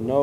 9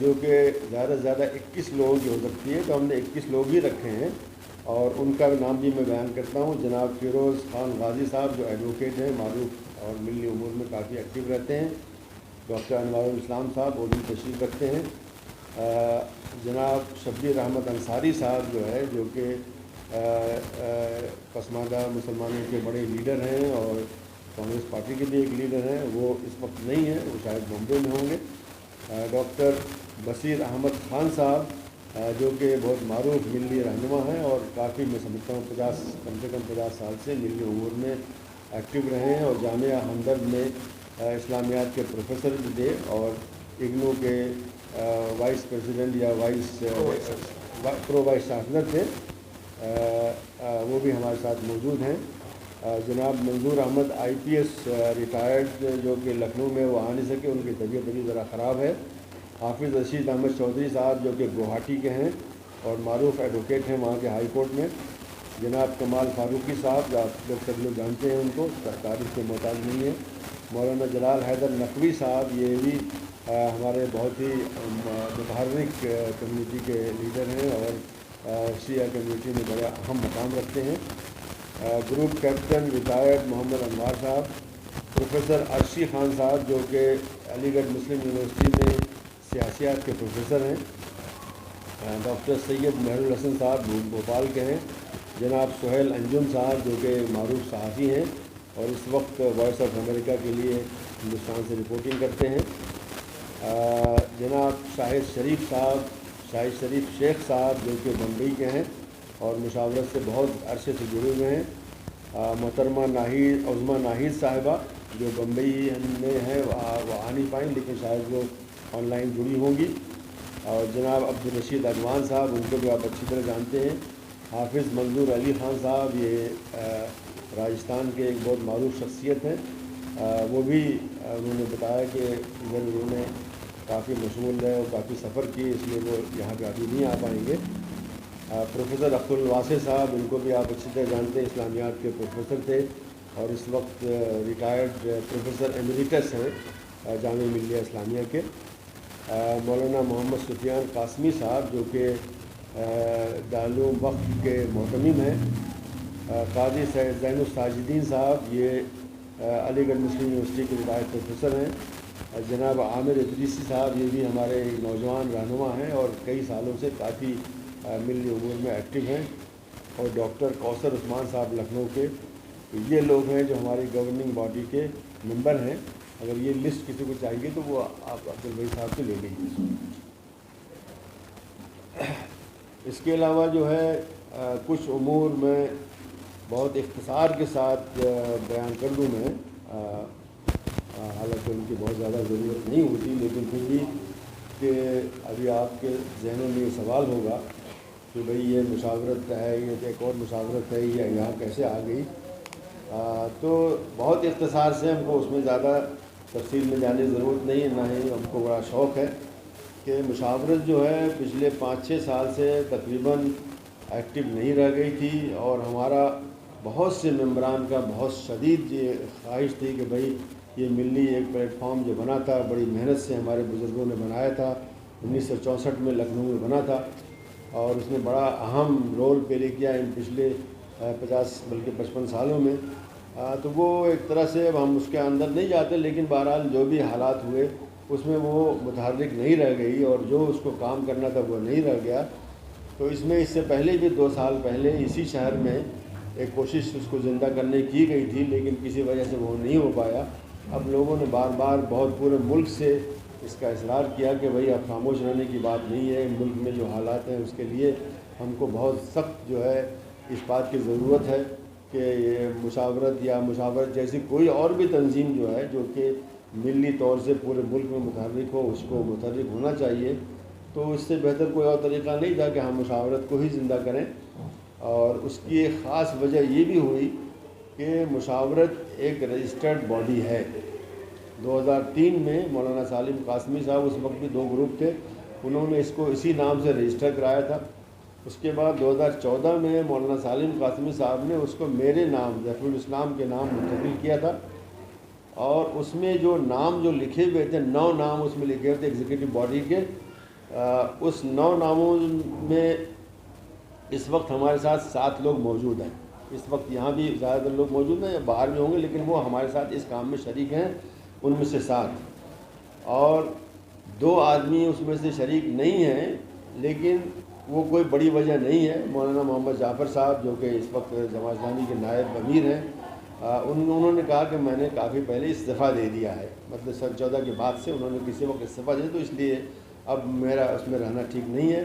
جو کہ زیادہ سے زیادہ 21 لوگوں کی ہو سکتی ہے، تو ہم نے 21 لوگ ہی رکھے ہیں، اور ان کا نام بھی میں بیان کرتا ہوں۔ جناب فیروز خان غازی صاحب جو ایڈوکیٹ ہیں، معروف اور ملی امور میں کافی ایکٹیو رہتے ہیں۔ ڈاکٹر انوار الاسلام صاحب وہ بھی تشریف رکھتے ہیں۔ جناب شبیر احمد انصاری صاحب جو کہ پسماندہ مسلمانوں کے بڑے لیڈر ہیں اور کانگریس پارٹی کے بھی ایک لیڈر ہیں، وہ اس وقت نہیں ہیں، وہ شاید بامبے میں ہوں گے۔ ڈاکٹر بصیر احمد خان صاحب جو کہ بہت معروف ملی رہنما ہیں اور کافی میں سمجھتا ہوں کم سے کم 50 سال سے ملی امور میں ایکٹیو رہے ہیں، اور جامعہ ہمدرد میں اسلامیات کے پروفیسر بھی تھے، اور اگنو کے وائس پریزیڈنٹ یا پرو وائس چانسلر تھے، وہ بھی ہمارے ساتھ موجود ہیں۔ جناب منظور احمد IPS ریٹائرڈ جو کہ لکھنؤ میں وہ آ نہیں سکے، ان کی طبیعت ابھی ذرا خراب ہے۔ حافظ رشید احمد چودھری صاحب جو کہ گوہاٹی کے ہیں اور معروف ایڈوکیٹ ہیں وہاں کے ہائی کورٹ میں۔ جناب کمال فاروقی صاحب جو آپ لوگ سب لوگ جانتے ہیں، ان کو تعریف کے محتاج نہیں ہے۔ مولانا جلال حیدر نقوی صاحب یہ بھی ہمارے بہت ہی متحرک کمیونٹی کے لیڈر ہیں اور شیعہ کمیونٹی میں بڑا اہم مقام رکھتے ہیں۔ گروپ کیپٹن ریٹائرڈ محمد انوار صاحب، پروفیسر عرشی خان صاحب جو کہ علی گڑھ مسلم یونیورسٹی میں سیاسیات کے پروفیسر ہیں۔ ڈاکٹر سید مہر الحسن صاحب بھوپال کے ہیں۔ جناب سہیل انجم صاحب جو کہ معروف صحافی ہیں اور اس وقت وائس آف امریکہ کے لیے ہندوستان سے رپورٹنگ کرتے ہیں۔ جناب شاہد شریف شیخ صاحب جو کہ بمبئی کے ہیں اور مشاورت سے بہت عرصے سے جڑے ہوئے ہیں۔ محترمہ عظمیٰ ناہید صاحبہ جو بمبئی میں ہیں، وہ آ نہیں پائیں لیکن شاید وہ آن لائن جڑی ہوں گی۔ اور جناب عبدالرشید اگوان صاحب، ان کو بھی آپ اچھی طرح جانتے ہیں۔ حافظ منظور علی خان صاحب یہ راجستھان کے ایک بہت معروف شخصیت ہیں، وہ بھی انہوں نے بتایا کہ ادھر انہوں نے کافی مشغول رہے اور کافی سفر کیے، اس لیے وہ یہاں پہ ابھی نہیں آ پائیں گے۔ پروفیسر عبد الواسع صاحب، ان کو بھی آپ اچھی طرح جانتے ہیں، اسلامیات کے پروفیسر تھے اور اس وقت ریٹائرڈ پروفیسر ایمریٹس ہیں جامعہ ملیہ اسلامیہ کے۔ مولانا محمد سفیان قاسمی صاحب جو کہ دارالعلوم وقف کے محتمم ہیں۔ قاضی سید زین الساجدین صاحب یہ علی گڑھ مسلم یونیورسٹی کے ریٹائرڈ پروفیسر ہیں۔ جناب عامر ادریسی صاحب یہ بھی ہمارے نوجوان رہنما ہیں اور کئی سالوں سے کافی ملی امور میں ایکٹیو ہیں۔ اور ڈاکٹر کوثر عثمان صاحب لکھنؤ کے، یہ لوگ ہیں جو ہماری گورننگ باڈی کے ممبر ہیں۔ اگر یہ لسٹ کسی کو چاہیے تو وہ آپ عبدالبئی صاحب سے لے لیجیے۔ اس کے علاوہ جو ہے کچھ امور میں بہت اختصار کے ساتھ بیان کر دوں میں، حالانکہ ان کی بہت زیادہ ضرورت نہیں ہوتی، لیکن پھر بھی کہ ابھی آپ کے ذہنوں میں یہ سوال ہوگا کہ بھئی یہ مشاورت ہے، یہ ایک اور مشاورت ہے، یہ یہاں کیسے آ گئی۔ تو بہت اختصار سے، ہم کو اس میں زیادہ تفصیل میں جانے کی ضرورت نہیں ہے، نہ ہی ہم کو بڑا شوق ہے کہ مشاورت جو ہے پچھلے 5-6 سال سے تقریباً ایکٹیو نہیں رہ گئی تھی، اور ہمارا بہت سے ممبران کا بہت شدید یہ خواہش تھی کہ بھئی یہ ملی ایک پلیٹ فارم جو بنا تھا، بڑی محنت سے ہمارے بزرگوں نے بنایا تھا، 1964 میں لکھنؤ میں بنا تھا، اور اس نے بڑا اہم رول پلے کیا ان پچھلے 50 بلکہ 55 سالوں میں۔ تو وہ ایک طرح سے اب ہم اس کے اندر نہیں جاتے، لیکن بہرحال جو بھی حالات ہوئے اس میں وہ متحرک نہیں رہ گئی، اور جو اس کو کام کرنا تھا وہ نہیں رہ گیا۔ تو اس میں اس سے پہلے بھی 2 سال پہلے اسی شہر میں ایک کوشش اس کو زندہ کرنے کی گئی تھی، لیکن کسی وجہ سے وہ نہیں ہو پایا۔ اب لوگوں نے بار بار بہت پورے ملک سے اس کا اصرار کیا کہ بھئی اب خاموش رہنے کی بات نہیں ہے، ملک میں جو حالات ہیں اس کے لیے ہم کو بہت سخت جو ہے اس بات کی ضرورت ہے کہ یہ مشاورت یا مشاورت جیسی کوئی اور بھی تنظیم جو ہے جو کہ ملی طور سے پورے ملک میں متحرک ہو، اس کو متحرک ہونا چاہیے۔ تو اس سے بہتر کوئی اور طریقہ نہیں تھا کہ ہم مشاورت کو ہی زندہ کریں، اور اس کی ایک خاص وجہ یہ بھی ہوئی کہ مشاورت ایک رجسٹرڈ باڈی ہے۔ 2003 میں مولانا سالم قاسمی صاحب، اس وقت بھی 2 گروپ تھے، انہوں نے اس کو اسی نام سے رجسٹر کرایا تھا۔ اس کے بعد 2014 میں مولانا سالم قاسمی صاحب نے اس کو میرے نام ظفر الاسلام کے نام منتقل کیا تھا، اور اس میں جو نام جو لکھے ہوئے تھے 9 نام اس میں لکھے ہوئے تھے ایگزیکٹو باڈی کے، اس 9 ناموں میں اس وقت ہمارے ساتھ 7 لوگ موجود ہیں. اس وقت یہاں بھی زیادہ تر لوگ موجود ہیں یا باہر بھی ہوں گے، لیکن وہ ہمارے ساتھ اس کام میں شریک ہیں. ان میں سے 7 اور 2 آدمی اس میں سے شریک نہیں ہیں، لیکن وہ کوئی بڑی وجہ نہیں ہے. مولانا محمد جعفر صاحب جو کہ اس وقت جماعت اسلامی کے نائب امیر ہیں، انہوں نے کہا کہ میں نے کافی پہلے استعفیٰ دے دیا ہے، مطلب سن 14 کے بعد سے انہوں نے کسی وقت استعفیٰ دیا، تو اس لیے اب میرا اس میں رہنا ٹھیک نہیں ہے.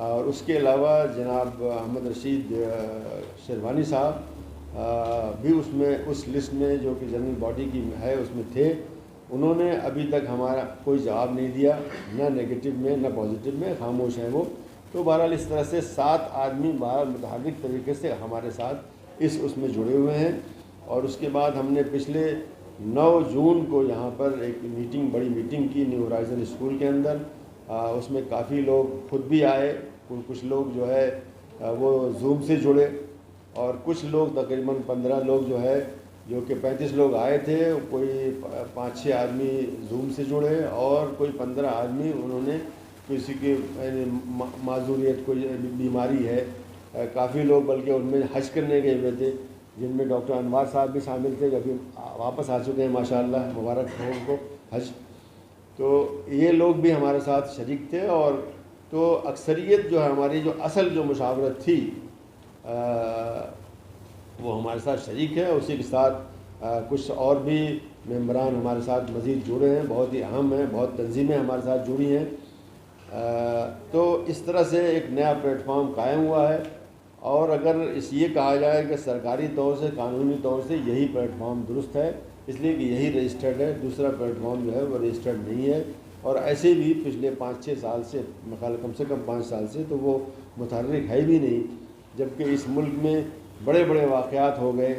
اور اس کے علاوہ جناب احمد رشید شیروانی صاحب بھی اس میں اس لسٹ میں جو کہ جنرل باڈی کی ہے اس میں تھے. انہوں نے ابھی تک ہمارا کوئی جواب نہیں دیا، نہ نیگیٹو میں نہ پازیٹیو میں، خاموش ہیں وہ. تو بہرحال اس طرح سے 7 آدمی بہرحال متحرک طریقے سے ہمارے ساتھ اس میں جڑے ہوئے ہیں. اور اس کے بعد ہم نے پچھلے 9 جون کو یہاں پر ایک میٹنگ، بڑی میٹنگ کی نیو ہورائزن اسکول کے اندر. اس میں کافی لوگ خود بھی آئے، کچھ لوگ جو ہے وہ زوم سے جڑے، اور کچھ لوگ تقریباً 15 لوگ جو ہے، جو کہ 35 لوگ آئے تھے، کوئی 5-6 آدمی زوم سے جڑے، اور کوئی 15 آدمی انہوں نے کسی کی معذوریت، کوئی بیماری ہے. کافی لوگ بلکہ ان میں حج کرنے گئے ہوئے تھے، جن میں ڈاکٹر انوار صاحب بھی شامل تھے، ابھی واپس آ چکے ہیں ماشاءاللہ، مبارک ہو ان کو حج. تو یہ لوگ بھی ہمارے ساتھ شریک تھے. اور تو اکثریت جو ہے ہماری جو اصل جو مشاورت تھی وہ ہمارے ساتھ شریک ہے. اسی کے ساتھ کچھ اور بھی ممبران ہمارے ساتھ مزید جڑے ہیں، بہت ہی اہم ہیں، بہت تنظیمیں ہمارے ساتھ جڑی ہیں. تو اس طرح سے ایک نیا پلیٹ فارم قائم ہوا ہے. اور اگر یہ کہا جائے کہ سرکاری طور سے، قانونی طور سے یہی پلیٹ فارم درست ہے، اس لیے کہ یہی رجسٹرڈ ہے، دوسرا پلیٹ فارم جو ہے وہ رجسٹرڈ نہیں ہے. اور ایسے بھی پچھلے 5-6 سال سے، مخالف کم سے کم 5 سال سے تو وہ متحرک ہے بھی نہیں. جبکہ اس ملک میں بڑے بڑے واقعات ہو گئے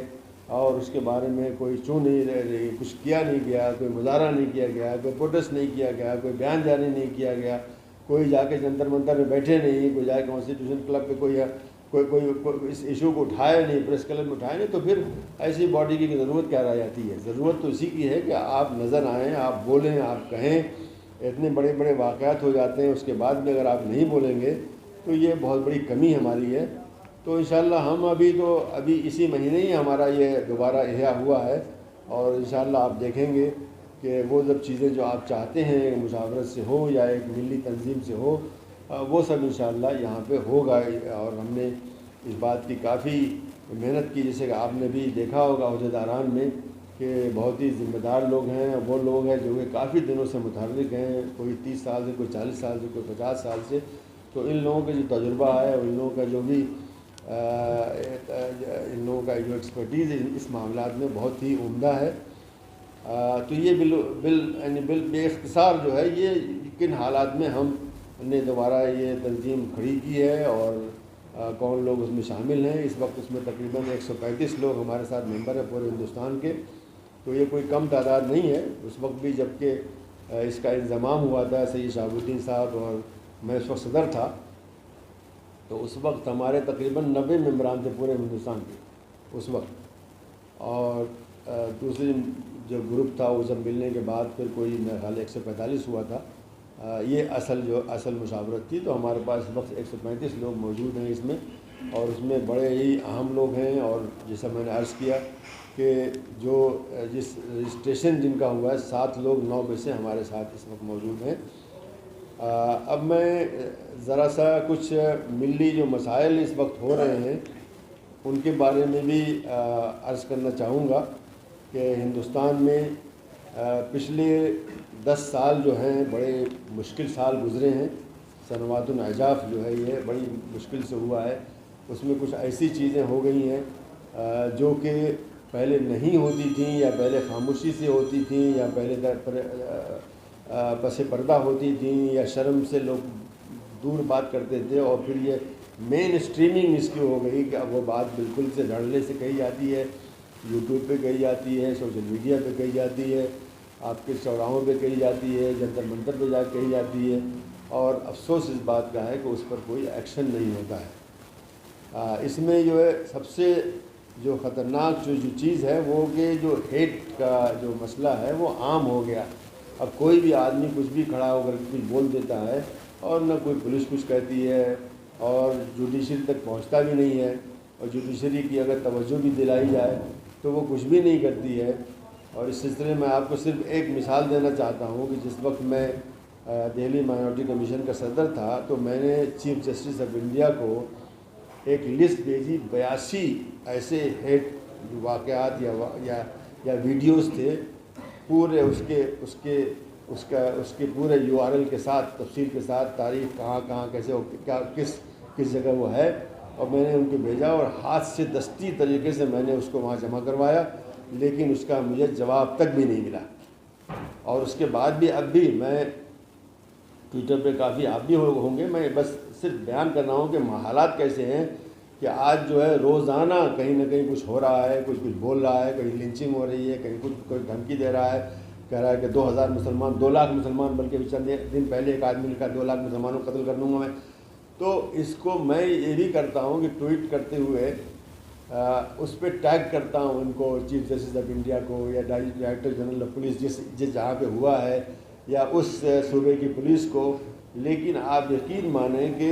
اور اس کے بارے میں کوئی کچھ کیا نہیں گیا، کوئی مظاہرہ نہیں کیا گیا، کوئی پروٹیسٹ نہیں کیا گیا، کوئی بیان جاری نہیں کیا گیا، کوئی جا کے جنتر منتر میں بیٹھے نہیں، کوئی جا کے کانسٹیٹیوشن کلب پہ کوئی اس ایشو کو اٹھایا نہیں، پریس کلب میں اٹھایا نہیں. تو پھر ایسی باڈی کی ضرورت کیا رہ جاتی ہے؟ ضرورت تو اسی کی ہے کہ آپ نظر آئیں، آپ بولیں، آپ کہیں. اتنے بڑے بڑے واقعات ہو جاتے ہیں، اس کے بعد بھی اگر آپ نہیں بولیں گے تو یہ بہت بڑی کمی ہماری ہے. تو انشاءاللہ ہم ابھی اسی مہینے ہی ہمارا یہ دوبارہ احیاء ہوا ہے، اور انشاءاللہ آپ دیکھیں گے کہ وہ سب چیزیں جو آپ چاہتے ہیں مشاورت سے ہو یا ایک ملی تنظیم سے ہو، وہ سب انشاءاللہ یہاں پہ ہوگا. اور ہم نے اس بات کی کافی محنت کی، جیسے کہ آپ نے بھی دیکھا ہوگا عہدیداران میں کہ بہت ہی ذمہ دار لوگ ہیں. وہ لوگ ہیں جو کہ کافی دنوں سے متحرک ہیں، کوئی 30 سال سے، کوئی 40 سال سے، کوئی 50 سال سے. تو ان لوگوں کا جو تجربہ ہے، ان لوگوں کا جو بھی ان لوگوں کا جو ایکسپرٹیز ہے اس معاملات میں بہت ہی عمدہ ہے. تو یہ بے اختصار جو ہے یہ کن حالات میں ہم نے دوبارہ یہ تنظیم کھڑی کی ہے، اور کون لوگ اس میں شامل ہیں. اس وقت اس میں تقریباً 135 لوگ ہمارے ساتھ ممبر ہیں پورے ہندوستان کے. تو یہ کوئی کم تعداد نہیں ہے. اس وقت بھی جب کہ اس کا انضمام ہوا تھا سید شہاب الدین صاحب اور میں اس وقت صدر تھا، تو اس وقت ہمارے تقریباً 90 ممبران تھے پورے ہندوستان کے اس وقت. اور دوسری جو گروپ تھا وہ سب ملنے کے بعد پھر کوئی میرے خیال 145 ہوا تھا. یہ اصل مشاورت تھی. تو ہمارے پاس اس وقت 135 لوگ موجود ہیں اس میں، اور اس میں بڑے ہی اہم لوگ ہیں. اور جیسا میں نے عرض کیا کہ جس رجسٹریشن جن کا ہوا ہے 7 لوگ 9 میں سے ہمارے ساتھ اس وقت موجود ہیں. اب میں ذرا سا کچھ ملی جو مسائل اس وقت ہو رہے ہیں ان کے بارے میں بھی عرض کرنا چاہوں گا کہ ہندوستان میں پچھلے 10 سال جو ہیں بڑے مشکل سال گزرے ہیں. سنوات العجاف جو ہے یہ بڑی مشکل سے ہوا ہے. اس میں کچھ ایسی چیزیں ہو گئی ہیں جو کہ پہلے نہیں ہوتی تھیں، یا پہلے خاموشی سے ہوتی تھیں، یا پہلے پس پردہ ہوتی تھیں، یا شرم سے لوگ دور بات کرتے تھے. اور پھر یہ مین اسٹریمنگ اس کی ہو گئی کہ اب وہ بات بالکل سے دھڑلے سے کہی جاتی ہے، یوٹیوب پہ کہی جاتی ہے، سوشل میڈیا پہ کہی جاتی ہے، آپ کے چوراہوں پہ کہی جاتی ہے، جنتر منتر پہ جا کے کہی جاتی ہے. اور افسوس اس بات کا ہے کہ اس پر کوئی ایکشن نہیں ہوتا ہے. اس میں جو ہے سب سے جو خطرناک جو چیز ہے وہ کہ جو ہیٹ کا جو مسئلہ ہے وہ عام ہو گیا. اب کوئی بھی آدمی کچھ بھی کھڑا ہو کر کچھ بول دیتا ہے اور نہ کوئی پولیس کچھ کہتی ہے اور جوڈیشری تک پہنچتا بھی نہیں ہے, اور جوڈیشری کی اگر توجہ بھی دلائی جائے تو وہ کچھ بھی نہیں کرتی ہے. اور اس سلسلے میں آپ کو صرف ایک مثال دینا چاہتا ہوں کہ جس وقت میں دہلی مائنورٹی کمیشن کا صدر تھا تو میں نے چیف جسٹس آف انڈیا کو ایک لسٹ بھیجی 82 ایسے ہیٹ واقعات یا ویڈیوز تھے پورے اس کے پورے URL کے ساتھ, تفصیل کے ساتھ, تاریخ کہاں کیسے کیا کس جگہ وہ ہے, اور میں نے ان کو بھیجا اور ہاتھ سے دستی طریقے سے میں نے اس کو وہاں جمع کروایا, لیکن اس کا مجھے جواب تک بھی نہیں ملا. اور اس کے بعد بھی اب بھی میں ٹویٹر پہ کافی آپ بھی ہوں گے, میں بس صرف بیان کر رہا ہوں کہ حالات کیسے ہیں کہ آج جو ہے روزانہ کہیں نہ کہیں کچھ ہو رہا ہے, کچھ بول رہا ہے, کہیں لنچنگ ہو رہی ہے, کہیں کوئی دھمکی دے رہا ہے, کہہ رہا ہے کہ 2000 مسلمان 2 لاکھ مسلمان, بلکہ چند دن پہلے ایک آدمی نے کہا 2 لاکھ مسلمانوں کو قتل کر دوں گا میں. تو اس کو میں یہ بھی کرتا ہوں کہ ٹویٹ کرتے ہوئے اس پہ ٹیگ کرتا ہوں ان کو, چیف جسٹس آف انڈیا کو یا ڈائریکٹر جنرل آف پولیس جس جہاں پہ ہوا ہے یا اس صوبے کی پولیس کو. لیکن آپ یقین مانیں کہ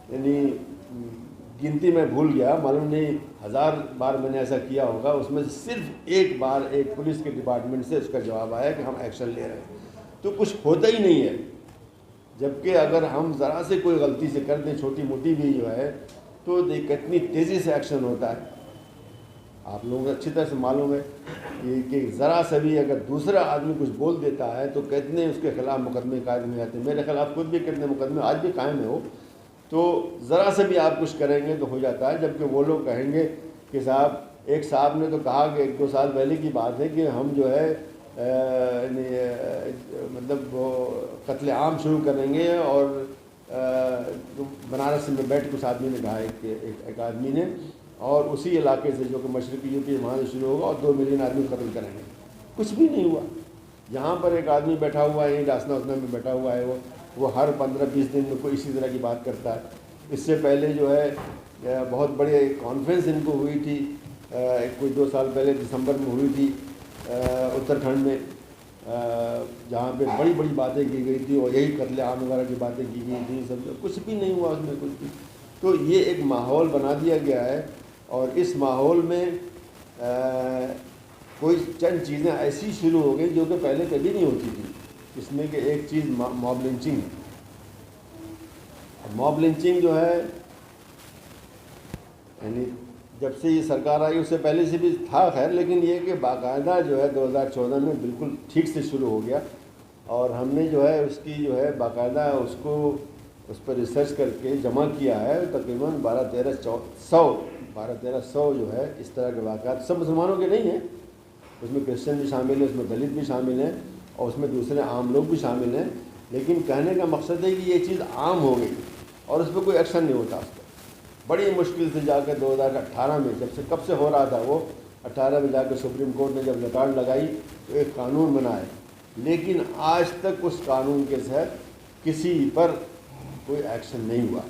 یعنی گنتی میں بھول گیا, معلوم نہیں 1000 بار میں نے ایسا کیا ہوگا, اس میں صرف ایک بار ایک پولیس کے ڈپارٹمنٹ سے اس کا جواب آیا کہ ہم ایکشن لے رہے ہیں. تو کچھ ہوتا ہی نہیں ہے, جبکہ اگر ہم ذرا سے کوئی غلطی سے کر دیں چھوٹی موٹی بھی جو ہے تو کتنی تیزی سے ایکشن ہوتا ہے. آپ لوگوں کو اچھی طرح سے معلوم ہے کہ ذرا سا بھی اگر دوسرا آدمی کچھ بول دیتا ہے تو کتنے اس کے خلاف مقدمے قائم ہو جاتے ہیں. میرے خلاف خود بھی کتنے مقدمے آج بھی قائم ہے, تو ذرا سے بھی آپ کچھ کریں گے تو ہو جاتا ہے. جبکہ وہ لوگ کہیں گے کہ صاحب, ایک صاحب نے تو کہا کہ 1-2 سال پہلے کی بات ہے کہ ہم جو ہے مطلب وہ قتل عام شروع کریں گے, اور بنارس میں بیٹھ کچھ آدمی نے کہا ایک آدمی نے, اور اسی علاقے سے جو کہ مشرقی یوپی وہاں سے شروع ہوگا اور 2 ملین آدمی قتل کریں گے. کچھ بھی نہیں ہوا. یہاں پر ایک آدمی بیٹھا ہوا ہے, ڈاسنا اسنا میں بیٹھا ہوا ہے, وہ ہر 15-20 دن میں کوئی اسی طرح کی بات کرتا ہے. اس سے پہلے جو ہے بہت بڑے کانفرنس ان کو ہوئی تھی, کوئی 2 سال پہلے دسمبر میں ہوئی تھی اتراکھنڈ میں, جہاں پہ بڑی بڑی باتیں کی گئی تھی اور یہی قتل عام وغیرہ کی باتیں کی گئی تھیں. سب کچھ بھی نہیں ہوا اس میں کچھ بھی. تو یہ ایک ماحول بنا دیا گیا ہے, اور اس ماحول میں کوئی چند چیزیں ایسی شروع ہو گئی جو کہ پہلے کبھی نہیں ہوتی تھی. اس میں کہ ایک چیز موب لنچنگ ہے. موب لنچنگ جو ہے یعنی جب سے یہ سرکار آئی اس سے پہلے سے بھی تھا خیر, لیکن یہ کہ باقاعدہ جو ہے 2014 میں بالکل ٹھیک سے شروع ہو گیا, اور ہم نے جو ہے اس کی جو ہے باقاعدہ اس پر ریسرچ کر کے جمع کیا ہے. تقریباً 1200 جو ہے اس طرح کے واقعات, سب مسلمانوں کے نہیں ہیں, اس میں کرسچن بھی شامل ہیں, اس میں دلت بھی شامل ہیں, اور اس میں دوسرے عام لوگ بھی شامل ہیں. لیکن کہنے کا مقصد ہے کہ یہ چیز عام ہو گئی اور اس پہ کوئی ایکشن نہیں ہوتا. اس پر بڑی مشکل سے جا کے 2018 میں کب سے ہو رہا تھا, وہ 18 میں جا کے سپریم کورٹ نے جب ریکارڈ لگائی تو ایک قانون بنا ہے, لیکن آج تک اس قانون کے تحت کسی پر کوئی ایکشن نہیں ہوا.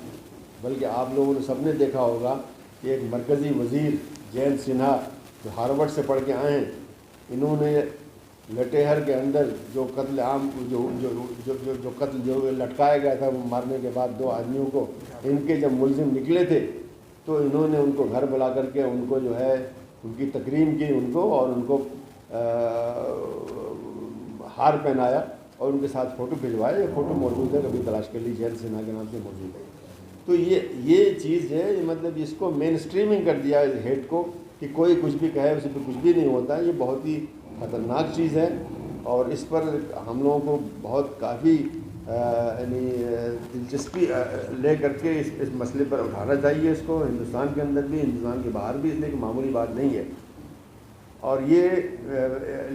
بلکہ آپ لوگوں نے سب نے دیکھا ہوگا کہ ایک مرکزی وزیر جینت سنہا جو ہارورڈ سے پڑھ کے آئے ہیں, انہوں نے لٹیہر کے اندر جو قتل عام جو قتل جو لٹکایا گیا تھا وہ مارنے کے بعد 2 آدمیوں کو, ان کے جب ملزم نکلے تھے تو انہوں نے ان کو گھر بلا کر کے ان کو جو ہے ان کی تکریم کی ان کو, اور ان کو ہار پہنایا اور ان کے ساتھ فوٹو بھجوائے. یہ فوٹو موجود ہے, کبھی تلاش کر لی, جینت سنہا کے نام سے موجود ہے. تو یہ چیز ہے, مطلب اس کو مین اسٹریمنگ کر دیا ہے ہیٹ کو, کہ کوئی کچھ بھی کہے اسے پہ کچھ بھی نہیں ہوتا. یہ بہت ہی خطرناک چیز ہے, اور اس پر ہم لوگوں کو بہت کافی یعنی دلچسپی لے کر کے اس مسئلے پر اٹھانا چاہیے اس کو, ہندوستان کے اندر بھی ہندوستان کے باہر بھی, اس لیے کہ معمولی بات نہیں ہے. اور یہ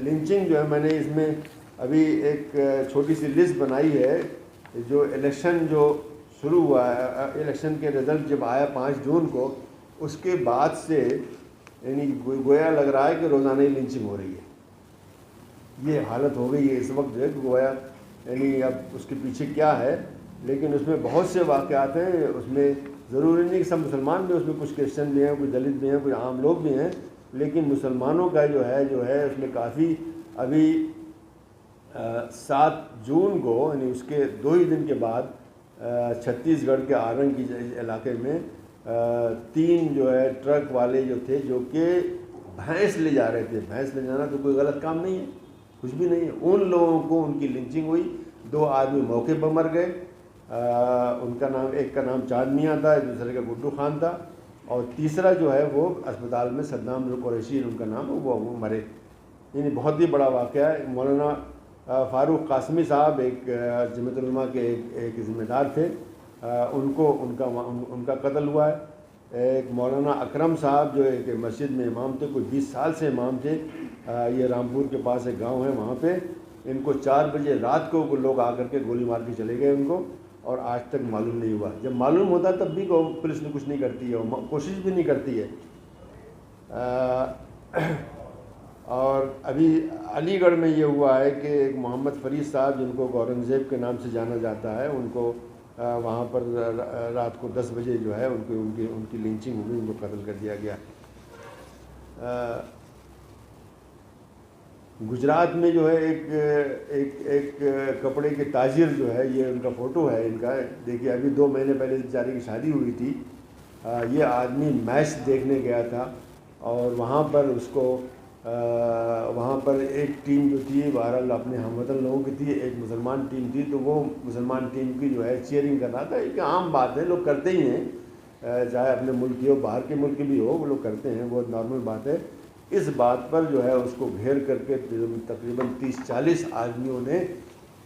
لنچنگ جو ہے میں نے اس میں ابھی ایک چھوٹی سی لسٹ بنائی ہے. جو الیکشن جو شروع ہوا ہے, الیکشن کے رزلٹ جب آیا 5 جون کو, اس کے بعد سے یعنی گویا لگ رہا ہے کہ روزانہ ہی لنچنگ ہو رہی ہے. یہ حالت ہو گئی ہے اس وقت جو ہے کہ گویا یعنی اب اس کے پیچھے کیا ہے, لیکن اس میں بہت سے واقعات ہیں. اس میں ضروری نہیں کہ سب مسلمان بھی، اس میں کچھ کرسچن بھی ہیں، کچھ دلت بھی ہیں، کچھ عام لوگ بھی ہیں، لیکن مسلمانوں کا جو ہے اس میں کافی ابھی 7 جون کو، یعنی اس کے 2 ہی دن کے بعد چھتیس گڑھ کے آرنگ کی علاقے میں 3 جو ہے ٹرک والے جو تھے، جو کہ بھینس لے جا رہے تھے. بھینس لے جانا تو کوئی غلط کام نہیں ہے، کچھ بھی نہیں ہے. ان لوگوں کو ان کی لنچنگ ہوئی. 2 آدمی موقع پر مر گئے. ان کا نام، ایک کا نام چاند میاں تھا، دوسرے کا گڈو خان تھا، اور تیسرا جو ہے وہ اسپتال میں صدام قریشی ان کا نام، وہ مرے. یعنی بہت ہی بڑا واقعہ ہے. مولانا فاروق قاسمی صاحب ایک جمعیت العلماء کے ایک ذمہ دار تھے، ان کا قتل ہوا ہے. ایک مولانا اکرم صاحب جو ایک مسجد میں امام تھے، کوئی 20 سال سے امام تھے، یہ رامپور کے پاس ایک گاؤں ہے، وہاں پہ ان کو 4 بجے رات کو لوگ آ کر کے گولی مار کے چلے گئے ان کو، اور آج تک معلوم نہیں ہوا. جب معلوم ہوتا تب بھی پولیس نے کچھ نہیں کرتی ہے، کوشش بھی نہیں کرتی ہے. اور ابھی علی گڑھ میں یہ ہوا ہے کہ ایک محمد فرید صاحب، جن کو اورنگزیب کے نام سے جانا جاتا ہے، ان کو وہاں پر رات کو 10 بجے جو ہے ان کی لنچنگ ہوئی، ان کو قتل کر دیا گیا. گجرات میں جو ہے ایک کپڑے کے تاجر جو ہے، یہ ان کا فوٹو ہے ان کا، دیکھیے ابھی 2 مہینے پہلے بیچارے کی شادی ہوئی تھی. یہ آدمی میچ دیکھنے گیا تھا، اور وہاں پر ایک ٹیم جو تھی، بہرحال اپنے ہم وطن لوگوں کی تھی، ایک مسلمان ٹیم تھی، تو وہ مسلمان ٹیم کی جو ہے چیئرنگ کر رہا تھا. ایک عام بات ہے، لوگ کرتے ہی ہیں، چاہے اپنے ملک کی ہو، باہر کے ملک کی بھی ہو، وہ لوگ کرتے ہیں، بہت نارمل بات ہے. اس بات پر جو ہے اس کو گھیر کر کے تقریباً 30-40 آدمیوں نے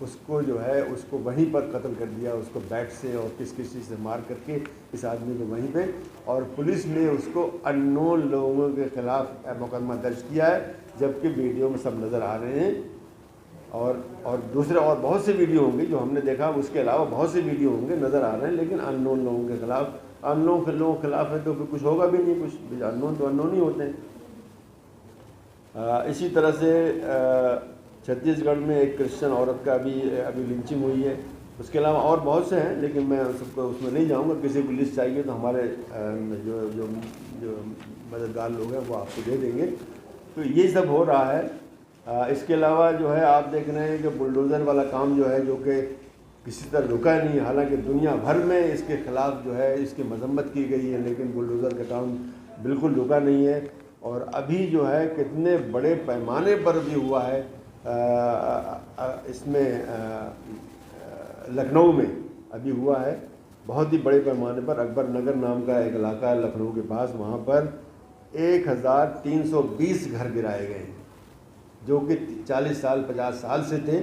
اس کو جو ہے اس کو وہیں پر قتل کر دیا، اس کو بیٹ سے اور کس چیز سے مار کر کے اس آدمی کو وہیں پہ. اور پولیس نے اس کو اننون لوگوں کے خلاف مقدمہ درج کیا ہے، جبکہ ویڈیو میں سب نظر آ رہے ہیں. اور دوسرے اور بہت سے ویڈیو ہوں گے جو ہم نے دیکھا، اس کے علاوہ بہت سے ویڈیو ہوں گے نظر آ رہے ہیں، لیکن اننون لوگوں کے خلاف. اننون لوگوں کے خلاف ہے تو پھر کچھ ہوگا بھی نہیں، کچھ اننون تو اننون ہی ہوتے ہیں. اسی طرح سے چھتیس گڑھ میں ایک کرسچن عورت کا ابھی لنچنگ ہوئی ہے. اس کے علاوہ اور بہت سے ہیں، لیکن میں سب کو اس میں نہیں جاؤں گا. کسی کو لسٹ چاہیے تو ہمارے جو مددگار لوگ ہیں وہ آپ کو دے دیں گے. تو یہ سب ہو رہا ہے. اس کے علاوہ جو ہے آپ دیکھ رہے ہیں کہ بلڈوزر والا کام جو ہے، جو کہ کسی طرح رکا نہیں، حالانکہ دنیا بھر میں اس کے خلاف جو ہے اس کی مذمت کی گئی ہے، لیکن بلڈوزر کا کام بالکل رکا نہیں ہے. اور ابھی جو ہے کتنے بڑے پیمانے پر بھی ہوا ہے اس میں لکھنؤ میں ابھی ہوا ہے بہت ہی بڑے پیمانے پر. اکبر نگر نام کا ایک علاقہ ہے لکھنؤ کے پاس، وہاں پر 1320 گھر گرائے گئے ہیں، جو کہ 40 سال 50 سال سے تھے.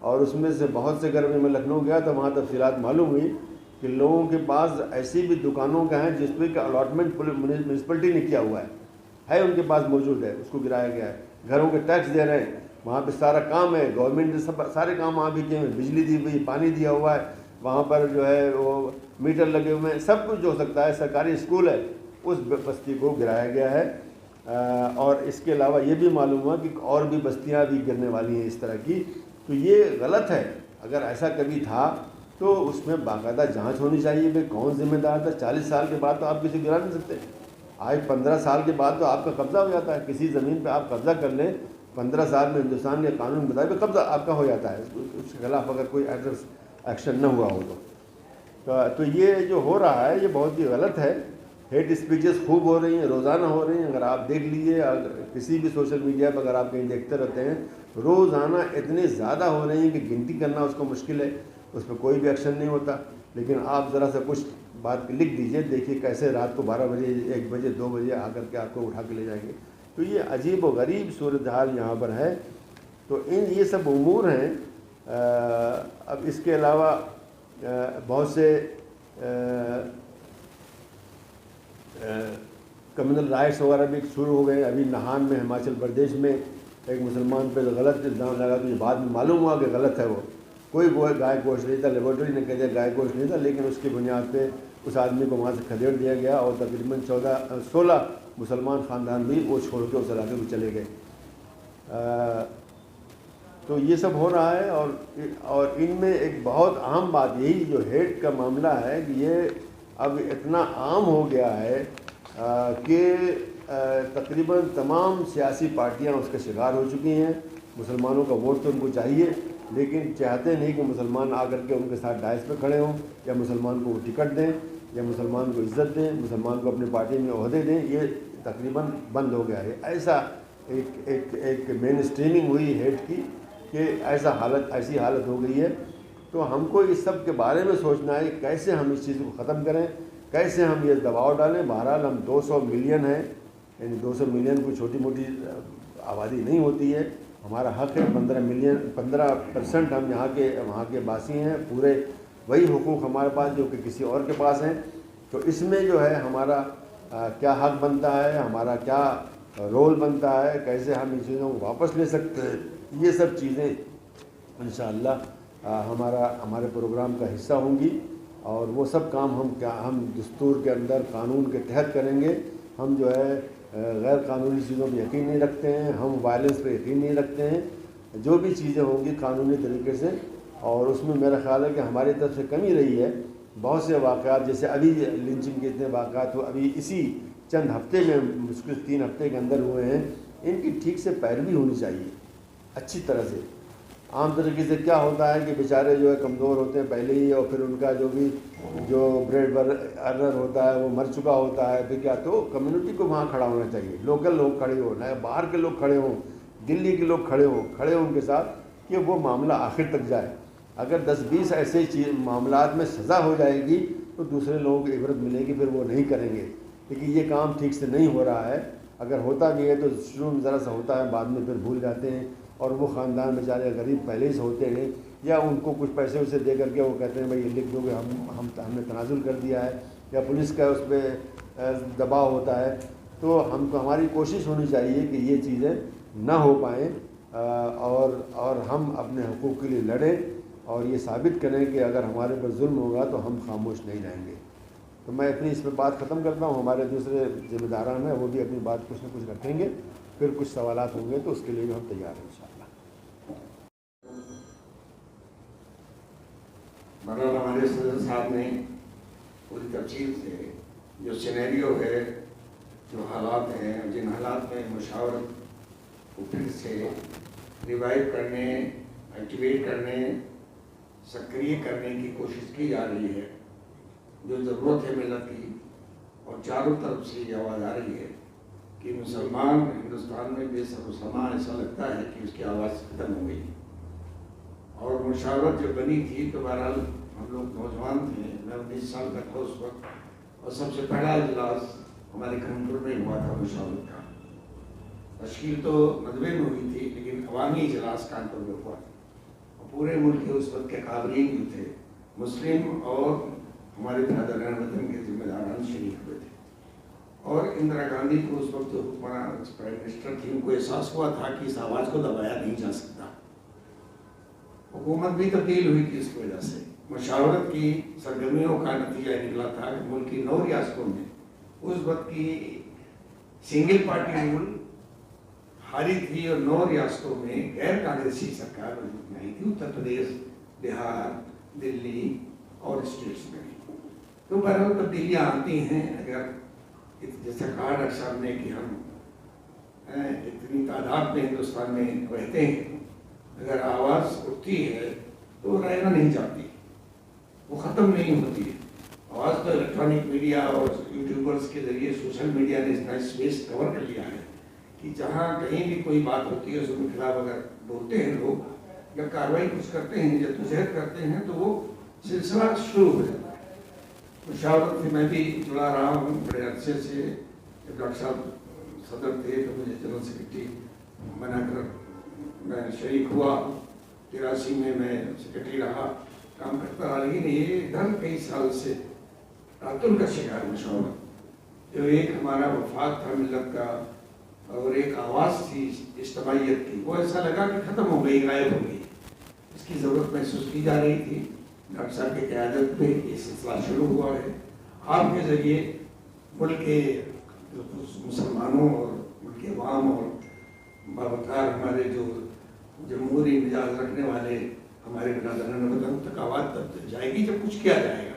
اور اس میں سے بہت سے گھر میں لکھنؤ گیا تو وہاں تفصیلات معلوم ہوئی کہ لوگوں کے پاس ایسی بھی دکانوں کا ہیں جس پہ کہ الاٹمنٹ میونسپلٹی نے کیا ہوا ہے، ان کے پاس موجود ہے، اس کو گرایا گیا ہے. گھروں کے ٹیکس دے رہے ہیں، وہاں پہ سارا کام ہے، گورنمنٹ نے سارے کام وہاں بھی کیے ہیں، بجلی دی ہوئی، پانی دیا ہوا ہے، وہاں پر جو ہے وہ میٹر لگے ہوئے ہیں، سب کچھ جو ہو سکتا ہے. سرکاری اسکول ہے، اس بستی کو گرایا گیا ہے. اور اس کے علاوہ یہ بھی معلوم ہوا کہ اور بھی بستیاں بھی گرنے والی ہیں اس طرح کی. تو یہ غلط ہے. اگر ایسا کبھی تھا تو اس میں باقاعدہ جانچ ہونی چاہیے کہ کون ذمہ دار تھا. 40 سال کے بعد تو آپ کسی گرا نہیں سکتے. آج 15 سال کے بعد تو آپ کا قبضہ ہو جاتا ہے. کسی زمین پہ آپ قبضہ کر لیں، 15 سال میں ہندوستان کے قانون مطابق قبضہ آپ کا ہو جاتا ہے، اس کے خلاف اگر کوئی ایڈورس ایکشن نہ ہوا ہو تو یہ جو ہو رہا ہے یہ بہت ہی غلط ہے. ہیٹ اسپیچز خوب ہو رہی ہیں، روزانہ ہو رہی ہیں. اگر آپ دیکھ لیجیے، کسی بھی سوشل میڈیا پہ اگر آپ کہیں دیکھتے رہتے ہیں، روزانہ اتنے زیادہ ہو رہی ہیں کہ گنتی کرنا اس کو مشکل ہے. اس پہ کوئی بھی ایکشن نہیں ہوتا. لیکن آپ ذرا سا کچھ بات لکھ دیجئے، دیکھیے کیسے رات کو 12 بجے 1 بجے 2 بجے آ کر کے آپ کو اٹھا کے لے جائیں گے. تو یہ عجیب و غریب صورتحال یہاں پر ہے. تو یہ سب امور ہیں. اب اس کے علاوہ بہت سے کمیونل رائٹس وغیرہ بھی شروع ہو گئے. ابھی نہان میں ہماچل پردیش میں ایک مسلمان پہ غلط الزام لگا، تو یہ بعد میں معلوم ہوا کہ غلط ہے. وہ کوئی گائے گوشت نہیں تھا، لیبارٹری نے کہہ دیا گائے گوشت نہیں تھا، لیکن اس کی بنیاد پہ اس آدمی کو وہاں سے کھدیڑ دیا گیا، اور تقریباً 16 مسلمان خاندان بھی وہ چھوڑ کے اس علاقے میں چلے گئے. تو یہ سب ہو رہا ہے. اور ان میں ایک بہت اہم بات یہی جو ہیٹ کا معاملہ ہے کہ یہ اب اتنا عام ہو گیا ہے کہ تقریباً تمام سیاسی پارٹیاں اس کے شکار ہو چکی ہیں. مسلمانوں کا ووٹ تو ان کو چاہیے، لیکن چاہتے نہیں کہ مسلمان آ کر کے ان کے ساتھ ڈائس پہ کھڑے ہوں، یا مسلمان کو وہ ٹکٹ دیں، یا مسلمان کو عزت دیں، مسلمان کو اپنی پارٹی میں عہدے دیں. یہ تقریباً بند ہو گیا ہے. ایسا ایک مین اسٹریمنگ ہوئی ہیٹ کی کہ ایسی حالت ہو گئی ہے. تو ہم کو اس سب کے بارے میں سوچنا ہے کیسے ہم اس چیز کو ختم کریں، کیسے ہم یہ دباؤ ڈالیں. بہرحال ہم 200 ملین ہیں، یعنی 200 ملین کوئی چھوٹی موٹی آبادی نہیں ہوتی ہے. ہمارا حق ہے 15% ہم وہاں کے باسی ہیں. پورے وہی حقوق ہمارے پاس جو کہ کسی اور کے پاس ہیں. تو اس میں جو ہے ہمارا کیا حق بنتا ہے، ہمارا کیا رول بنتا ہے، کیسے ہم ان چیزوں کو واپس لے سکتے ہیں، یہ سب چیزیں انشاءاللہ ہمارے پروگرام کا حصہ ہوں گی. اور وہ سب کام ہم دستور کے اندر قانون کے تحت کریں گے. ہم جو ہے غیر قانونی چیزوں پہ یقین نہیں رکھتے ہیں، ہم وائلنس پہ یقین نہیں رکھتے ہیں. جو بھی چیزیں ہوں گی قانونی طریقے سے. اور اس میں میرا خیال ہے کہ ہماری طرف سے کمی رہی ہے. بہت سے واقعات جیسے ابھی لنچنگ کے اتنے واقعات ابھی اسی چند ہفتے میں، مشکل 3 ہفتے کے اندر ہوئے ہیں. ان کی ٹھیک سے پیروی ہونی چاہیے اچھی طرح سے. عام طریقے سے کیا ہوتا ہے کہ بیچارے جو ہے کمزور ہوتے ہیں پہلے ہی، اور پھر ان کا جو بریڈ ارنر ہوتا ہے وہ مر چکا ہوتا ہے. پھر کیا تو کمیونٹی کو وہاں کھڑا ہونا چاہیے. لوکل لوگ کھڑے ہوں، نہ باہر کے لوگ کھڑے ہوں، دلی کے لوگ کھڑے ہوں ان کے ساتھ، کہ وہ معاملہ آخر تک جائے. اگر 10-20 ایسے معاملات میں سزا ہو جائے گی تو دوسرے لوگوں کو عبرت ملے گی، پھر وہ نہیں کریں گے. لیکن یہ کام ٹھیک سے نہیں ہو رہا ہے. اگر ہوتا بھی ہے تو شروع میں ذرا سا ہوتا ہے، بعد میں پھر بھول جاتے ہیں. اور وہ خاندان بیچارے غریب پہلے سے ہوتے ہیں، یا ان کو کچھ پیسے اسے دے کر کے وہ کہتے ہیں بھائی یہ لکھ دو گے، ہم نے تنازل کر دیا ہے، یا پولیس کا اس پہ دباؤ ہوتا ہے. تو ہماری کوشش ہونی چاہیے کہ یہ چیزیں نہ ہو پائیں، اور ہم اپنے حقوق کے لیے لڑیں، اور یہ ثابت کریں کہ اگر ہمارے پر ظلم ہوگا تو ہم خاموش نہیں رہیں گے. تو میں اپنی اس پہ بات ختم کرتا ہوں. ہمارے دوسرے ذمہ داران ہیں، وہ بھی اپنی بات کچھ نہ کچھ رکھیں گے. پھر کچھ سوالات ہوں گے تو اس کے لیے بھی ہم تیار ہیں انشاءاللہ. مولانا ہمارے صدر صاحب نے پوری تفصیل سے جو سینیریو ہے، جو حالات ہیں، جن حالات میں مشاورت کو پھر سے ریوائیو کرنے، ایکٹیویٹ کرنے، سکریہ کرنے کی کوشش کی جا رہی ہے، جو ضرورت ہے ملت کی، اور چاروں طرف سے یہ آواز آ رہی ہے کہ مسلمان ہندوستان میں بے سر و سامان، ایسا لگتا ہے کہ اس کی آواز ختم ہو گئی. اور مشاورت جو بنی تھی تو بہرحال ہم لوگ نوجوان تھے، میں 19 سال کا تھا اس وقت، اور سب سے پہلا اجلاس ہمارے کھنپور میں ہوا تھا مشاورت کا. تشکیل تو ندوے میں ہوئی تھی، لیکن عوامی اجلاس کانپور میں ہوا. اور پورے ملک کے اس وقت کے قابلین جو تھے، مسلم اور ہمارے برادران وطن کے ذمہ داران شریک ہوئے تھے. اور اندرا گاندھی کو اس وقت جو حکمران پرائم منسٹر تھی، ان کو احساس ہوا تھا کہ اس آواز کو دبایا نہیں جا سکتا. حکومت بھی تبدیل ہوئی تھی اس کی وجہ سے. مشاورت کی سرگرمیوں کا نتیجہ نکلا تھا کہ ملک کی 9 ریاستوں میں اس وقت کی سنگل پارٹی رول حاری تھی، اور 9 ریاستوں میں غیر کانگریسی سرکار موجود نہیں تھی، اتر پردیش، بہار، دلی اور اسٹیٹس میں. تو بہرحال تبدیلیاں آتی ہیں. اگر جیسا کہا ڈاکٹر صاحب نے کہ ہم اتنی تعداد میں ہندوستان میں رہتے ہیں، اگر آواز اٹھتی ہے تو رہنا نہیں چاہتی، وہ ختم نہیں ہوتی ہے. آواز تو الیکٹرانک میڈیا اور یوٹیوبرز کے ذریعے سوشل میڈیا نے اتنا اسپیس کور کر لیا ہے کہ جہاں کہیں بھی کوئی بات ہوتی ہے، اس کے خلاف اگر بولتے ہیں لوگ یا کارروائی کچھ کرتے ہیں، جدوجہد کرتے ہیں، تو وہ سلسلہ شروع ہو جاتا ہے. مشاورت سے میں بھی جڑا رہا ہوں بڑے عرصے سے. جب ڈاکٹر صاحب صدر تھے تو مجھے جنرل سیکرٹری بنا کر میں شریک ہوا. 83 میں سیکرٹری رہا، کام کرتا رہا. لیکن یہ ادھر کئی سال سے تعطل کا شکار مشاورت، جو ایک ہمارا وفاق تھا ملت کا، اور ایک آواز تھی اجتماعیت کی، وہ ایسا لگا کہ ختم ہو گئی، غائب ہو گئی. اس کی ضرورت محسوس کی جا رہی تھی. ڈاکٹر صاحب کی قیادت میں یہ سلسلہ شروع ہوا ہے. آپ کے ذریعے ملک کے مسلمانوں اور ملک کے عوام اور باوقار ہمارے جو جمہوری مزاج رکھنے والے ہمارے برادران وطن تک آواز تک جائے گی جب کچھ کیا جائے گا.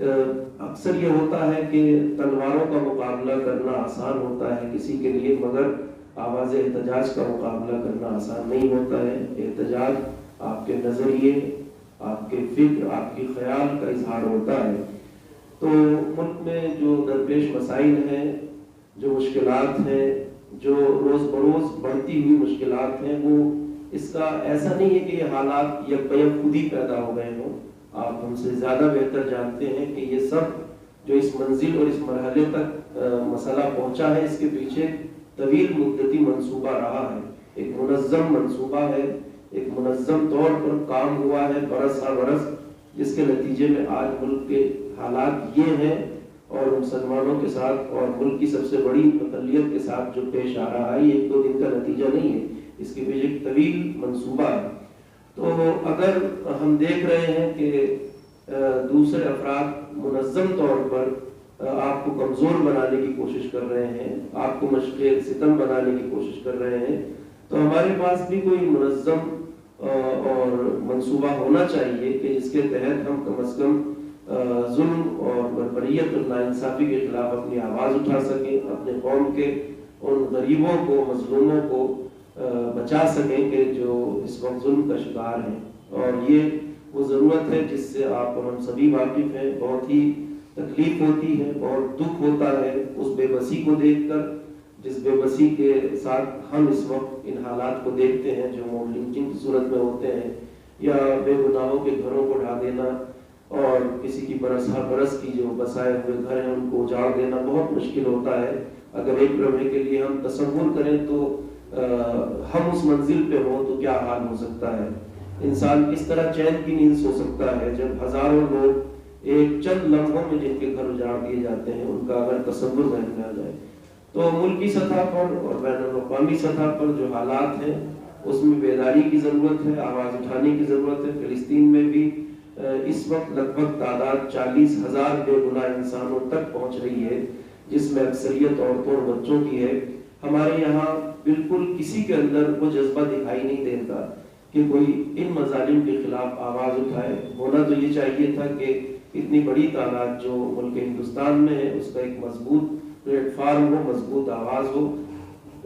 اکثر یہ ہوتا ہے کہ تلواروں کا مقابلہ کرنا آسان ہوتا ہے کسی کے لیے، مگر آواز احتجاج کا مقابلہ کرنا آسان نہیں ہوتا ہے۔ احتجاج آپ کے نظریے، آپ کے فکر، آپ کی خیال کا اظہار ہوتا ہے۔ تو ملک میں جو درپیش مسائل ہیں، جو مشکلات ہیں، جو روز بروز بڑھتی ہوئی مشکلات ہیں، وہ اس کا ایسا نہیں ہے کہ یہ حالات یک بیک خود ہی پیدا ہو گئے ہوں۔ آپ ہم سے زیادہ بہتر جانتے ہیں کہ یہ سب جو اس منزل اور اس مرحلے تک مسئلہ پہنچا ہے، اس کے پیچھے طویل مدتی منصوبہ رہا ہے، ایک منظم منصوبہ ہے، ایک منظم طور پر کام ہوا ہے برس ہر برس، جس کے نتیجے میں آج ملک کے حالات یہ ہیں، اور مسلمانوں کے ساتھ اور ملک کی سب سے بڑی اقلیت کے ساتھ جو پیش آ رہا ہے، یہ ایک دو دن کا نتیجہ نہیں ہے، اس کے پیچھے ایک طویل منصوبہ ہے۔ تو اگر ہم دیکھ رہے ہیں کہ دوسرے افراد منظم طور پر آپ کو کمزور بنانے کی کوشش کر رہے ہیں، آپ کو مشق ستم بنانے کی کوشش کر رہے ہیں، تو ہمارے پاس بھی کوئی منظم اور منصوبہ ہونا چاہیے کہ جس کے تحت ہم کم از کم ظلم اور بربریت اور ناانصافی کے خلاف اپنی آواز اٹھا سکیں، اپنے قوم کے ان غریبوں کو، مظلوموں کو بچا سکیں کہ جو اس وقت ظلم کا شکار ہیں۔ اور یہ وہ ضرورت ہے جس سے آپ اور ہم سبھی واقف ہیں۔ بہت ہی تکلیف ہوتی ہے، بہت دکھ ہوتا ہے اس بے بسی کو دیکھ کر، جس بے بسی کے ساتھ ہم اس وقت ان حالات کو دیکھتے ہیں جو موب لنچنگ کی صورت میں ہوتے ہیں، یا بے گناہوں کے گھروں کو ڈھا دینا، اور کسی کی برس ہر برس کی جو بسائے ہوئے گھر ہیں ان کو اجاڑ دینا بہت مشکل ہوتا ہے۔ اگر ایک لمحے کے لیے ہم تصور کریں تو ہم اس منزل پہ ہوں تو کیا حال ہو سکتا ہے، انسان کس طرح چین کی نیند سو سکتا ہے جب ہزاروں لوگ ایک چند لمحوں میں جن کے گھر اجاڑ دیے جاتے ہیں ان کا اگر تصور ذہن میں آ جائے۔ تو ملکی سطح پر اور بین الاقوامی سطح پر جو حالات ہیں اس میں بیداری کی ضرورت ہے، آواز اٹھانے کی ضرورت ہے۔ فلسطین میں بھی اس وقت لگ بھگ تعداد 40,000 بے گناہ انسانوں تک پہنچ رہی ہے، جس میں اکثریت عورتوں اور بچوں کی ہے۔ ہمارے یہاں بالکل کسی کے اندر وہ جذبہ دکھائی نہیں دیتا کہ کوئی ان مظالم کے خلاف آواز اٹھائے۔ ہونا تو یہ چاہیے تھا کہ اتنی بڑی تعداد جو ملک ہندوستان میں ہے اس کا ایک مضبوط پلیٹ فارم ہو، مضبوط آواز ہو۔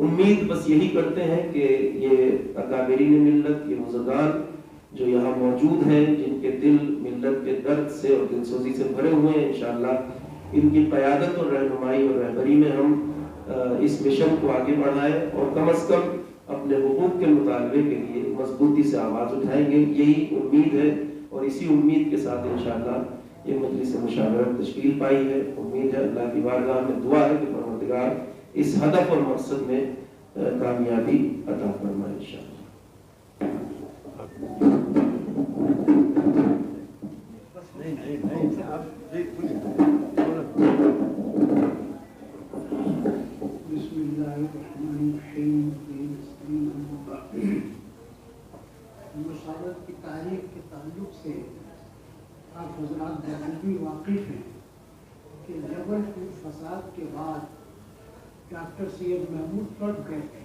امید بس یہی کرتے ہیں کہ یہ اکابرین ملت، یہ بزرگان جو یہاں موجود ہیں، جن کے دل ملت کے درد سے اور دلسوزی سے بھرے ہوئے ہیں، انشاءاللہ ان کی قیادت اور رہنمائی اور رہبری میں ہم اس مشن کو آگے بڑھائیں اور کم از کم اپنے حقوق کے مطالبے کے لیے مضبوطی سے آواز اٹھائیں گے۔ یہی امید ہے اور اسی امید کے ساتھ انشاءاللہ یہ مجلس مشاورت تشکیل پائی ہے۔ امید ہے، اللہ کی بارگاہ میں دعا ہے کہ پروردگار اس ہدف اور مقصد میں کامیابی عطا فرمائے انشاءاللہ۔ بسم اللہ الرحمن الرحیم۔ مشاورت کی تاریخ کے تعلق سے آپ حضرات بخوبی واقف ہیں کہ جبل پور فساد کے بعد ڈاکٹر سید محمود پلٹ گئے تھے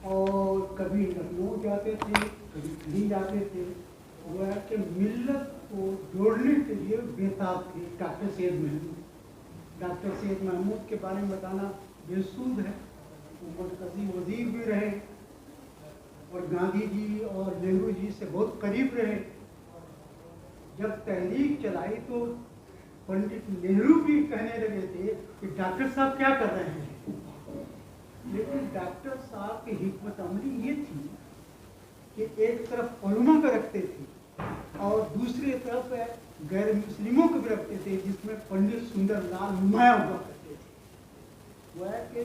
اور کبھی لکھنؤ جاتے تھے، کبھی کہیں جاتے تھے، وہ ہے کہ ملت کو جوڑنے کے لیے بےتاب تھے ڈاکٹر سید محمود۔ ڈاکٹر سید محمود کے بارے میں بتانا بے سود ہے، وہ مرکزی وزیر بھی رہے اور گاندھی جی اور نہرو جی سے بہت قریب رہے۔ جب تحریک چلائی تو پنڈت نہرو بھی کہنے لگے تھے کہ ڈاکٹر صاحب کیا کر رہے ہیں، لیکن ڈاکٹر صاحب کی حکمت عملی یہ تھی کہ ایک طرف علماء کو رکھتے تھے اور دوسری طرف غیر مسلموں کو بھی رکھتے تھے، جس میں پنڈت سندر لال نمایاں ہوا کرتے تھے۔ وہ ہے کہ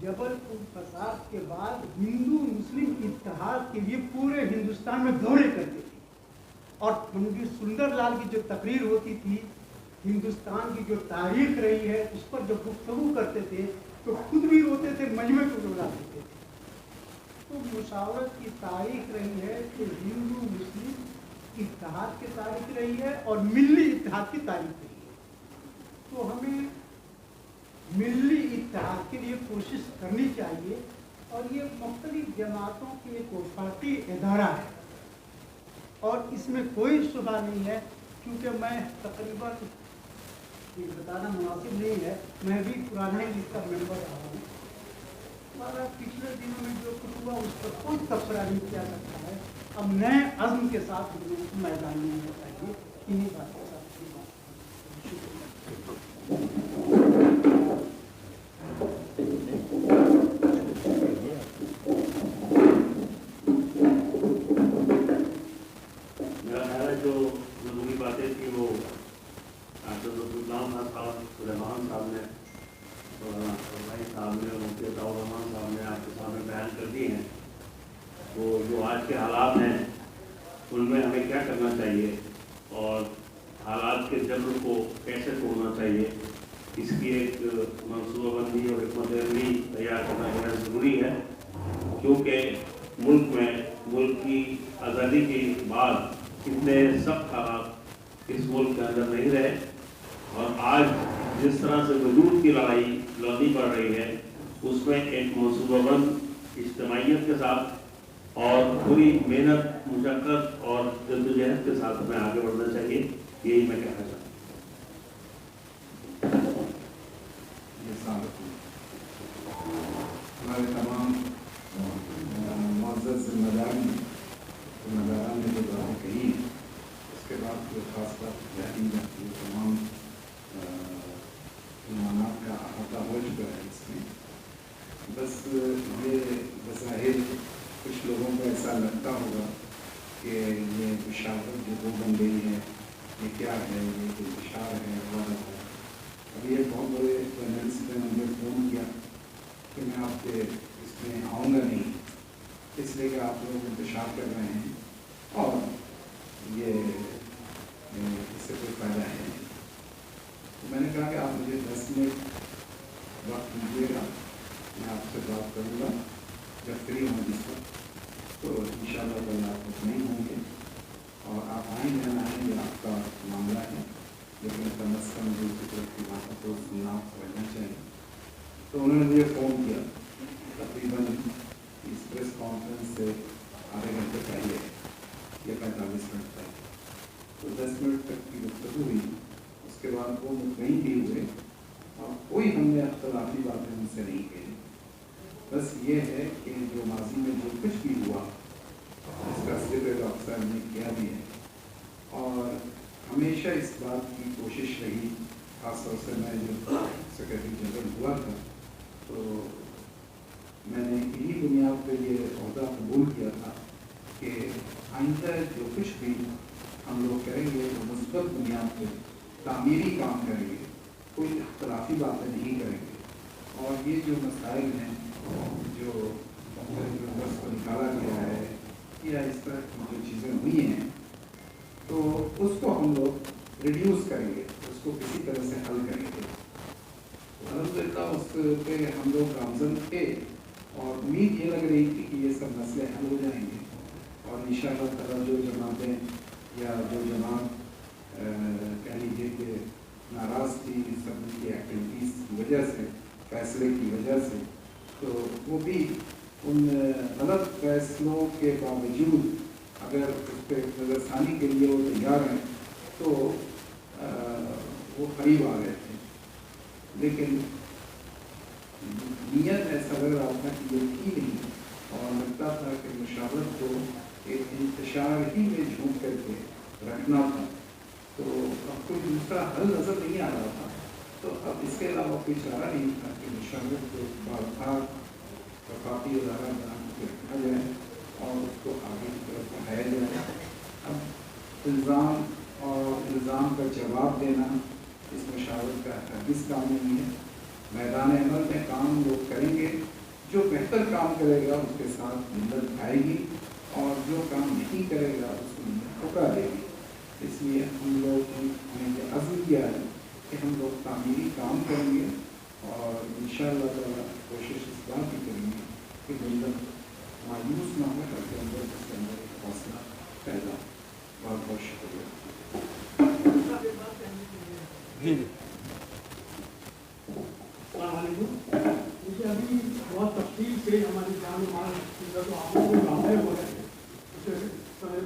جبل پور فساد کے بعد ہندو مسلم اتحاد کے لیے پورے ہندوستان میں دورے کرتے تھے، اور پنڈت سندر لال کی جو تقریر ہوتی تھی، ہندوستان کی جو تاریخ رہی ہے اس پر جب گفتگو کرتے تھے تو خود بھی روتے تھے، مجمع کو رلا دیتے تھے۔ تو مشاورت کی تاریخ رہی ہے کہ ہندو مسلم اتحاد کی تاریخ رہی ہے اور ملی اتحاد کی تاریخ رہی ہے۔ تو ہمیں ملی اتحاد کے لیے کوشش کرنی چاہیے، اور یہ مختلف جماعتوں کی ایک وفاقی ادارہ ہے اور اس میں کوئی شبہ نہیں ہے، کیونکہ میں تقریباً یہ بتانا مناسب نہیں ہے، میں بھی پرانا ہی اس کا ممبر رہا ہوں. ہمارا پچھلے دنوں میں جو کچھ ہوا اس پر کوئی تبصرہ نہیں کیا سکتا ہے. اب نئے عزم کے ساتھ میدان میں آنا چاہیے. انہیں بات کے ساتھ میرا خیال ہے جو ضروری باتیں تھیں وہ ڈاکٹر ظفرالاسلام صاحب، سلیمان صاحب نے، بھائی صاحب نے، مفتی عطاء الرحمان صاحب نے آپ کے سامنے بیان کر دی ہیں. وہ جو آج کے حالات ہیں ان میں ہمیں کیا کرنا چاہیے اور حالات کے جبر کو کیسے توڑنا چاہیے، اس کی ایک منصوبہ بندی اور حکمت عملی تیار کرنا بہت ضروری ہے. کیونکہ ملک کی آزادی کے بعد اتنے سخت حالات اس ملک کے اندر نہیں رہے، اور آج جس طرح سے وجود کی لڑائی لڑنی پڑ رہی ہے اس میں ایک منصوبہ بند اجتماعیت کے ساتھ اور پوری محنت، مشقت اور جدوجہد کے ساتھ ہمیں آگے بڑھنا چاہیے. یہی میں کہنا چاہتا ہوں. ہمارے تمام معزز ذمہ داران نے جو باتیں کہی ہیں اس کے بعد جو خاص بات ظاہر جاتی ہے، تمام عنوانات کا احاطہ ہو چکا ہے اس میں. بس یہ بظاہر کچھ لوگوں کو ایسا لگتا ہوگا کہ یہ بشارت جو بن گئی ہے یہ کیا ہے، یہ کوئی اشار ہے وغیرہ ہے. اب یہ بہت بڑے چینلس نے مجھے فون کیا کہ میں آپ کے اس میں آؤں گا نہیں، اس لیے کہ آپ لوگ انتشار کر رہے ہیں اور یہ اس سے کوئی فائدہ ہے نہیں. تو میں نے کہا کہ آپ مجھے 10 منٹ وقت دیجیے گا، میں آپ سے بات کروں گا جب فری ہوں اس وقت. تو انشاءاللہ کل آپ کو نہیں ہوں گے اور آپ آئیں یا نہ آئیں یہ آپ کا معاملہ ہے، لیکن کم از کم دوسری طرف کی باتوں کو سننا سمجھنا چاہیے. تو انہوں نے مجھے فون کیا تقریباً اس پریس کانفرنس سے آدھے گھنٹے پہلے یا 45 منٹ پہلے. تو 10 منٹ تک کی گفتگو ہوئی. اس کے بعد وہ مطمئن بھی ہوئے اور کوئی ہم نے اختلافی باتیں ان سے نہیں کہی. بس یہ ہے کہ جو ماضی میں جو کچھ بھی ہوا اس کا ذکر ڈاکٹر صاحب نے کیا بھی ہے، اور ہمیشہ اس بات کی کوشش رہی، خاص طور سے میں جو سیکرٹری جنرل ہوا تھا تو میں نے انہی بنیاد پہ یہ عہدہ قبول کیا تھا کہ آئندہ جو کچھ بھی ہم لوگ کریں گے وہ مثبت بنیاد پہ تعمیری کام کریں گے، کوئی اختلافی باتیں نہیں کریں گے. اور یہ جو مسائل ہیں جو مختلف ممبرس کو نکالا گیا ہے یا اس طرح کی جو چیزیں ہوئی ہیں تو اس کو ہم لوگ ریڈیوس کریں گے، اس کو کسی طرح سے حل کریں گے. الحمدللہ اس پہ ہم لوگ گامزن تھے اور امید یہ لگ رہی تھی کہ یہ سب مسئلے حل ہو جائیں گے. اور انشاءاللہ تعالیٰ جو جماعتیں یا جو جماعت کہہ لیجیے کہ ناراض تھی اس سب کی ایکٹیویٹیز کی وجہ سے، فیصلے کی وجہ سے، تو وہ بھی ان غلط فیصلوں کے باوجود اگر اس پہ نظر ثانی کے لیے وہ تیار ہیں تو وہ قریب آ گئے تھے. لیکن نیت ایسا لگ رہا تھا کہ یہ تھی نہیں، اور لگتا تھا کہ مشاورت کو ایک انتشار ہی میں جھونک کر کے رکھنا تھا. تو اب کوئی دوسرا حل نظر نہیں آ رہا تھا. تو اب اس کے علاوہ کوئی چارہ نہیں تھا کہ مشاورت کو باوقار وفاقی ادارہ بنا کے رکھا جائے اور اس کو آگے کی طرف بڑھایا جائے. اب الزام کا جواب دینا اس مشاورت کا ہرگز کام نہیں ہے. میدان عمل میں کام لوگ کریں گے، جو بہتر کام کرے گا اس کے ساتھ ملت آئے گی اور جو کام نہیں کرے گا اس کو ملت ٹھکرا دے گی. اس لیے ہم لوگ نے یہ عزم کیا ہے کہ ہم لوگ تعمیری کام کریں گے اور انشاءاللہ تعالیٰ کوشش اس بات کی کریں گے کہ ملت مایوس نہ ہو کر کے اندر اس کے اندر ایک حوصلہ پیدا. بہت بہت شکریہ. جی السلام علیکم. مجھے ابھی بہت تفصیل سے ہماری جان و مال عزت و آبرو کو ظاہر ہو رہے ہیں اسے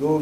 2